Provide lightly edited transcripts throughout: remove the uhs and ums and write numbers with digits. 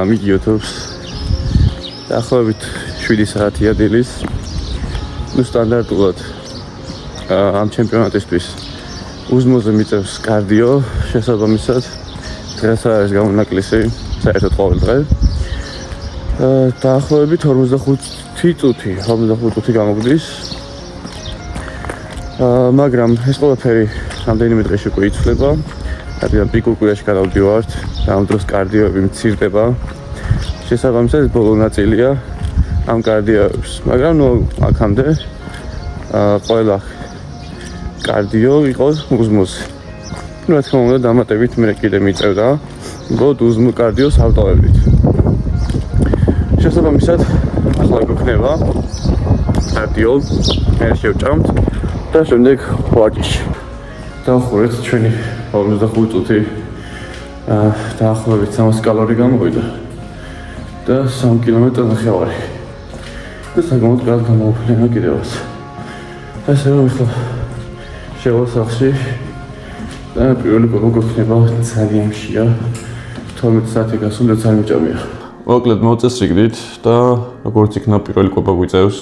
გამიგიო თავს. დაახლოებით 7 საათია დილის. ნუ სტანდარტულად ამ ჩემპიონატისთვის უზმოზე მიწევს კარდიო, შესაბამისად დღეს არის გამონაკლისი საერთოდ ყოველ დღე. დაახლოებით 45 წუთი გამოგდის. მაგრამ ეს ყველაფერი რამდენიმე დღეში უკვე იცვლება. რადგან პიკურკვირაში გადავდივართ და ამ დროს კარდიოები მცირდება. შესაბამისად ბოლო ნაწილია ამ კარდიოებს. მაგრამ ნუ აქამდე ყველა კარდიო იყო უზმოზე. რა თქმა უნდა დამატებით მე კიდე მიწევდა ბოლოდ უზმო კარდიოს ავტოვებით. შესაბამისად ახლა გვექნება კარდიო მე შევჭამთ და შემდეგ ვარჯიში. დავხურეთ ჩვენი 45 წუთი დაახლოებით 300 კალორი გამოვიდა და 3 კილომეტრი ნახევარი. და საკმაოდ კარგ გამოვფრენა კიდევაც. ასე რომ ახლა შევასახში და პირველი კოპა გვექნება ძალიან მშია 12 საათი გასულ და ძალიან მჭამია. მოკლედ მოწესრიგდით და როგორც იქნა პირველი კოპა გვიწევს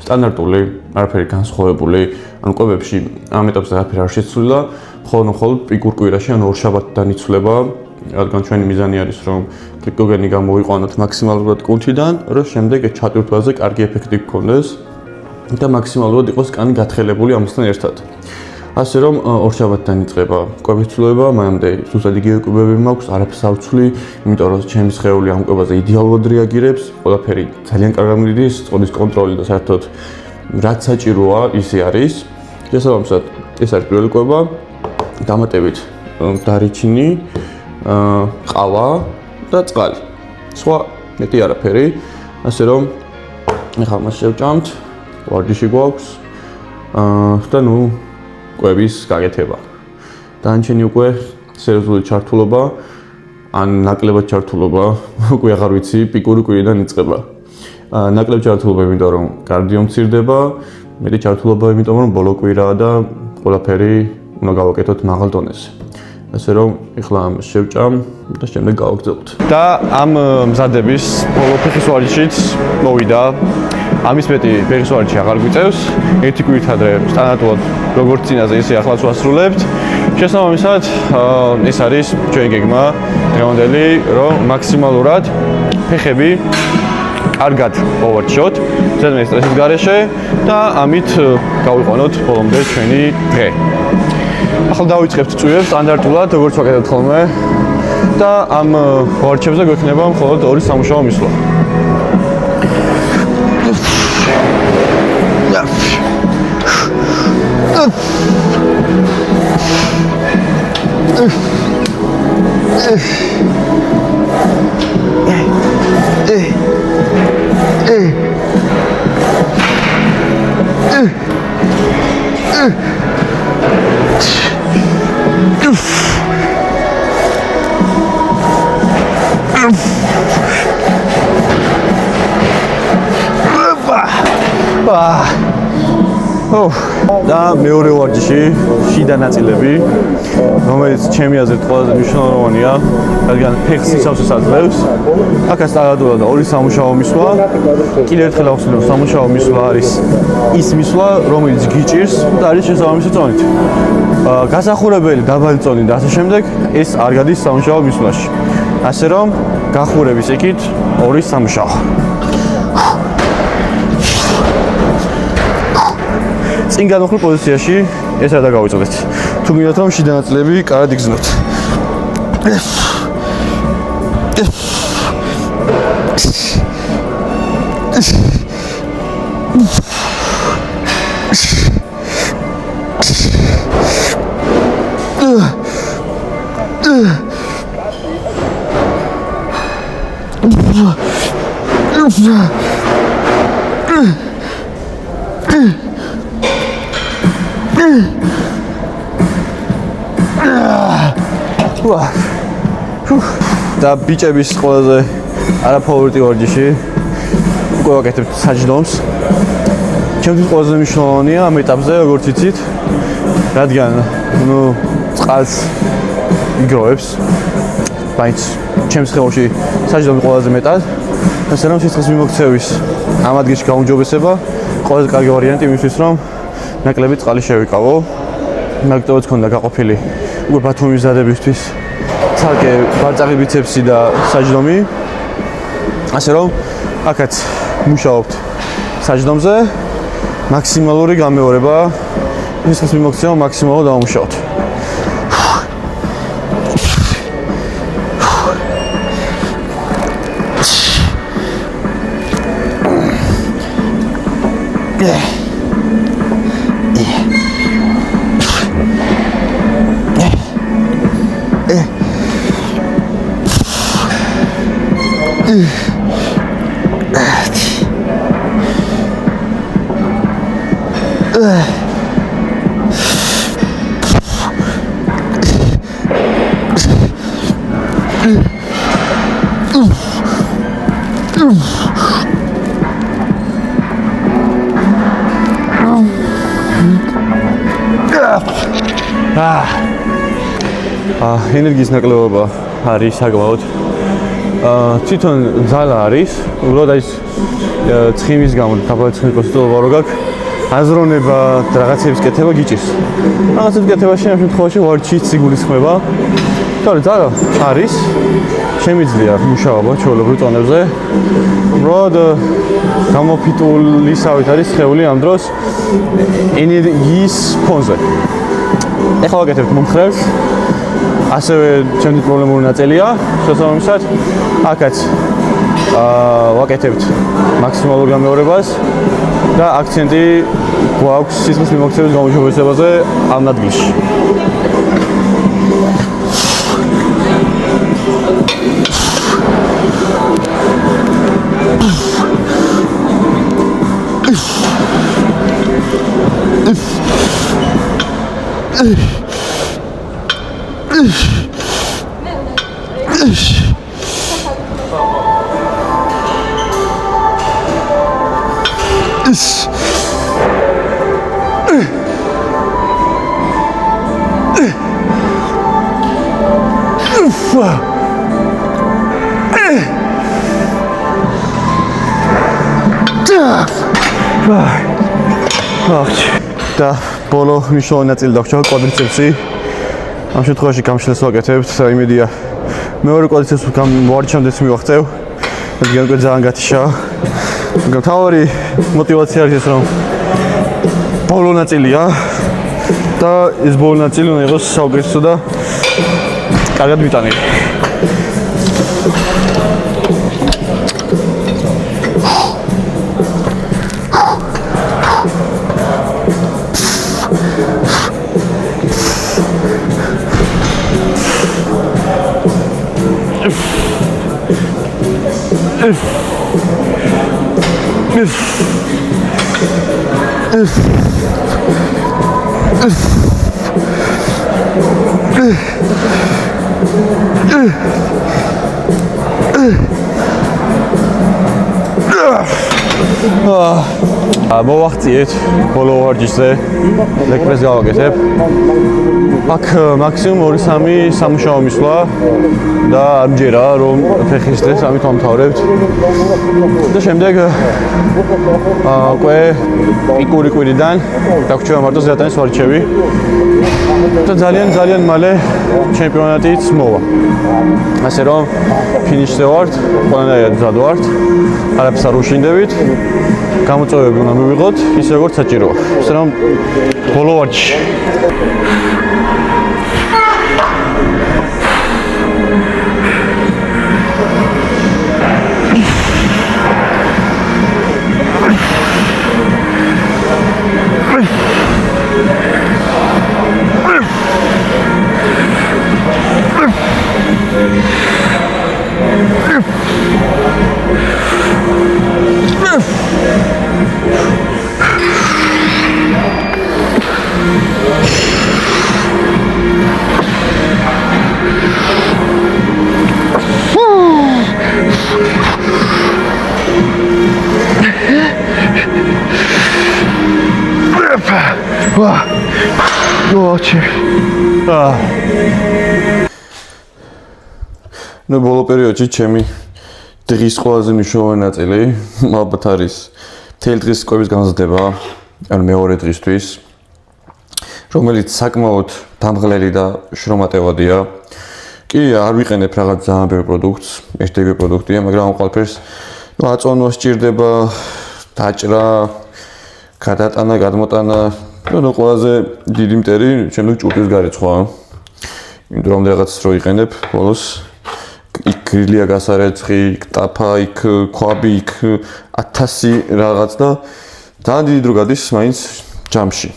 სტანდარტული, არაფერი განსხვავებული, ან კვებებში ამ ეტაპზე არაფერი არ შეცვლილა, მხოლოდ პიკურ კვირაში ან ორ შაბათიდან იცვლება, რადგან ჩვენი მიზანი არის რომ გლიკოგენი გამოვიყვანოთ მაქსიმალურად კუნთიდან, რომ შემდეგ ჩატვირთვაზე კარგი ეფექტი გქონდეს და მაქსიმალურად იყოს კანი გათხელებული ამასთან ერთად. ასე რომ ორ შაბათიდან იწყება კვების ცვლილება, მანამდე ზუსტად იგივე კვებები მაქვს, არაფერს არ ვცვლი, იმიტომ რომ ჩემი სხეული ამ კვებაზე იდეალურად რეაგირებს, ყველაფერი ძალიან კარგად მიდის, წყლის კონტროლი და საერთოდ რაც საჭიროა ისე არის. შესაბამისად, ეს არის პირველი კვება, დამატებით დარიჩინი, ყავა და წყალი. სხვა მეტი არაფერი. ასე რომ ახლა მას შევჭამთ, ვარჯიში გვაქვს და ნუ კვების გაკეთება. დანარჩენი უკვე სერიოზული ჩართულობა, ან ნაკლებად ჩართულობა, უკვე აღარ ვიცი, პიკური კვირიდან იწყება. ნაკლებ ჩართულობა, იმიტომ რომ კარდიო მცირდება, მეტი ჩართულობა, იმიტომ რომ ბოლო კვირაა და ყველაფერი უნდა გავაკეთოთ მაღალ დონეზე. ასე რომ ეხლა ამას შევჭამ და შემდეგ გავაგრძელებთ. და ამ მზადების ბოლო ფეხის ვარჯიშიც მოვიდა. ამის მეტი ფეხის ვარჯიში აღარ გვიწევს. ერთი კვირით ადრე სტანდარტულად როგორც წინაზე, ისე ახლაც ვასრულებთ. შესაბამისად, ეს არის ჩვენი გეგმა დღევანდელი, რომ მაქსიმალურად ფეხები კარგად მოვარჩიოთ, ზედმეტ სტრესის გარეშე და ამით გავიყვანოთ ბოლომდე ჩვენი დღე. ახლა დავიწყებთ წვივებს სტანდარტულად, როგორც ვაკეთებთ ხოლმე და ამ ვარჯიშებზე გვექნება მხოლოდ 2 სამუშაო მისვლა. და მეორე ვარჯიში შიდა ნაწილები, რომელიც ჩემი აზრით ყველაზე მნიშვნელოვანია, რადგან ფეხს სიცავსეს აძლევს. აქაც სტანდარტულად 2 სამუშაო მისვლა. კიდევ ერთხელ ახსენებ, რომ სამუშაო მისვლა არის ის მისვლა, რომელიც გიჭირს და არის შესაბამისი წონით. გასახურებელი დაბალი წონით და ასე შემდეგ, ეს არ გადის სამუშაო მისვლაში. ასე რომ გახურების იქით 2 სამუშაო. წინ განუხრ პოზიციაში ეს არ დაგავიწყდეთ. თუ გინდათ რომ შიდა ნაწილები კარგად იგრძნოთ. და ბიჭების ყველაზე არაფავორიტი ვარჯიში უკვე ვაკეთებთ საჯდომს. ჩემთვის ყველაზე მნიშვნელოვანია ამ ეტაპზე, როგორც იცით, რადგან ნუ წყალს იგროვებს, მაინც ჩემს ხელში საჯდომი ყველაზე მეტად. ასე რომ სიცხის მიმოქცევის ამ ადგილში გაუმჯობესება ყველაზე კარგი ვარიანტი იმისთვის რომ ნაკლები წყალი შევიკავო. მაგიტომაც ქონდა გაყოფილი უკვე ბათუმის მზადებისთვის ცალკე ბარწაღი ბიცეპსი და საჯდომი. ასე რომ აქაც მუშაობთ საჯდომზე მაქსიმალური გამეორება სიცხის მიმოქცევა მაქსიმალურად დავამუშავოთ. ენერგიის ნაკლებობა არის საკმაოდ. თვითონ ძალა არის, უბრალოდ ის ცხიმის გამო, დაბალი ცხიმის კონცენტრირება რო გაქვს, აზროვნება და რაღაცების კეთება გიჭირს. რაღაცების კეთებაში ამ შემთხვევაში ვარჯიშიც სიგულისხმება. თორე ძალა არის, შემიძლია მუშაობა ჩვეულებრივ ტონებზე. უბრალოდ გამოფიტულისავით არის სხეული ამ დროს ენერგიის ფონზე. ეხლა ვაკეთებთ მომხრევს. ასევე ჩემთვის პრობლემური ნაწილია შესაბამისად აქაც ვაკეთებთ მაქსიმალურ გამეორებას და აქცენტი გვაქვს სიცხის მიმოქცევის გაუმჯობესებაზე ამ ადგილში. და ბოლო მნიშვნელოვანი ნაწილი დაგვრჩა კვადრიცეპსი. ამ შემთხვევაში გამშლას ვაკეთებთ, იმედია მეორე კვადრიცეპს ვარჯიშამდეც მივახცევ. რადგან უკვე ძალიან გათიშა. მაგრამ თავი мотивация არის ეს რომ ბოლო ნაწილია და ეს ბოლო ნაწილი უნდა იყოს საუკეთესო და კარგად ვიტანები. მოვახციეთ ბოლო ვარჯიშზე ლეგ-პრესს გავაკეთებ. აქ მაქსიმუმ 2-3 სამუშაო მისვლა და არ მჯერა რომ ფეხის დღეს ამით ვამთავრებთ. და შემდეგ უკვე პიკური კვირიდან დაგვრჩება მარტო ზეატანის ვარჯიშები. და ძალიან მალე ჩემპიონატიც მოვა. ასე რომ ფინიშზე ვართ, ყველანაირად მზად ვართ. არაფერს არ უშინდებით. გამოწვევები უნდა მივიღოთ, ისე როგორც საჭიროა. ასე რომ ბოლო ვარჯიში. ნუ ბოლო პერიოდში ჩემი დღის ყველაზე მნიშვნელოვანი ნაწილი ალბათ არის მთელი დღის კვების განზრდება, ანუ მეორე დღისთვის, რომელიც საკმაოდ დამღლელი და შრომატევადია. კი, არ ვიყენებ რაღაც ძალიან ბევრ პროდუქტს, ერთგვარი პროდუქტია, მაგრამ ამ ყველაფერს აწონვა სჭირდება, დაჭრა, გადატანა, გადმოტანა, ნუ ყველაზე დიდი მტერი შემდეგ ჭურჭლის გარეცხვა. იმიტომ რომ რაღაც რო იყენებ ბოლოს იქ გრილია გასარეცხი, იქ ტაფა, იქ ქვაბი, იქ 1000 რაღაც და ძალიან დიდი დრო გადის მაინც ჯამში.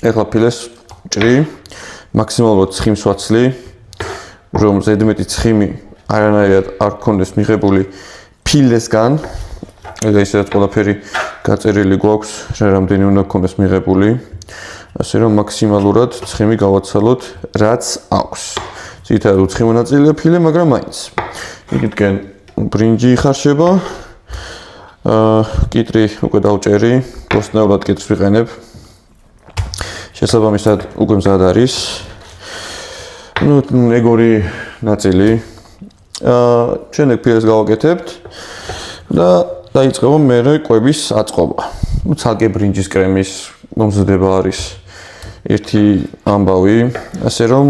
ეხლა ფილეს ჭრი, მაქსიმალურად ცხიმს ვაცლი, რომ ზედმეტი ცხიმი არანაირად არ გქონდეს მიღებული ფილესგან. ისედაც ყველაფერი გაწერილი გვაქვს, რამდენი უნდა გქონდეს მიღებული. ასე რომ მაქსიმალურად ცხიმი გავაცალოთ, რაც აქვს. ძირითადად უცხიმო ნაწილია ფილე, მაგრამ მაინც. იქითკენ ბრინჯი იხარშება. კიტრი უკვე დავჭერი, ბოსტნეულად კიტრს ვიყენებ. შესაბამისად უკვე მზად არის. ნუ ეგორი ნაწილი. შემდეგ ფილეს გავაკეთებთ და დაიწყება მერე კვების აწყობა. ნუ ცალკე ბრინჯის კრემის მომზადება არის ერთი ამბავი, ასე რომ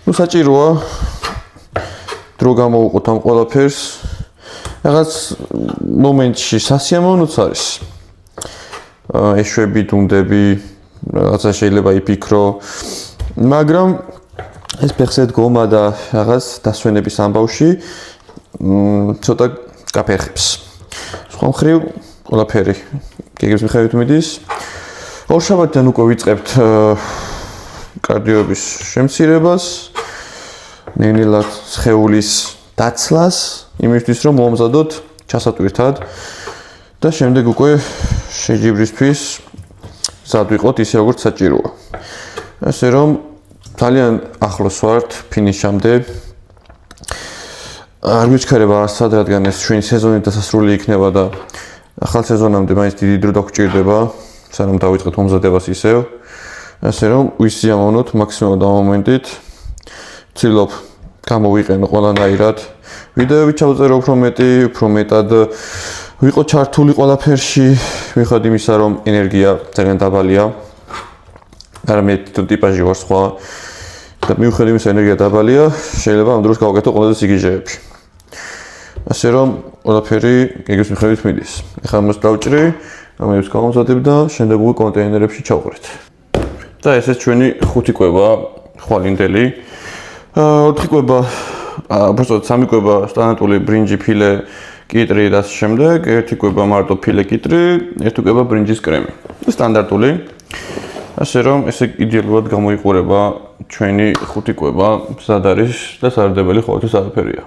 ნუ საჭიროა დრო გამოვუყოთ ამ ყველაფერს. რაღაც მომენტში სასიამოვნოც არის. ეშვები, დუნდები, რაღაცა შეიძლება იფიქრო, მაგრამ ეს ფეხზე დგომა და რაღაც დასვენების ამბავში ცოტა გაფერხებს. სხვა მხრივ ყველაფერი გეგმის მიხედვით მიდის. ორშაბათიდან უკვე ვიწყებთ კარდიოების შემცირებას, ნელ-ნელა სხეულის დაცლას, იმისთვის რომ მომზადოთ ჩასატვირთად და შემდეგ უკვე შეჯიბრისთვის მზად ვიყოთ ისე როგორც საჭიროა. ასე რომ ძალიან ახლოს ვართ ფინიშამდე. არ გვიჩქარება არასად, რადგან ეს ჩვენი სეზონი დასასრული იქნება და ახალ სეზონამდე მაინც დიდი დრო დაგჭირდება, სანამ დავიწყეთ მომზადებას ისევ. ასე რომ ვისიამოვნოთ მაქსიმალურად ამ მომენტით. ვცდილობ გამოვიყენო ყველანაირად. ვიდეოები ჩავწერო უფრო მეტად ვიყო ჩართული ყველაფერში, მიუხედავად იმისა, რომ ენერგია ძალიან დაბალია. არა მე თვითონ ტიპაჟი ვარ სხვა და მიუხედავად იმისა, ენერგია დაბალია, შეიძლება ამ დროს გავაკეთო ყველაზე სიგიჟეებში. ასე რომ ყველაფერი გეგმის მიხედვით მიდის. ეხლა მას დავჭრი, ამებს გავამზადებ და შემდეგ უკვე კონტეინერებში ჩავყრით. და ესეც ჩვენი 5 კვება ხვალინდელი. 4 კვება, უბრალოდ 3 კვება სტანდარტული ბრინჯი, ფილე, კიტრი და ამ შემდეგ, 1 კვება მარტო ფილე, კიტრი, 1 კვება ბრინჯის კრემი. სტანდარტული. ასე რომ ესე იდეალურად გამოიყურება ჩვენი 5 კვება, მზად არის და სარდებელი ყოველთვის არაფერია.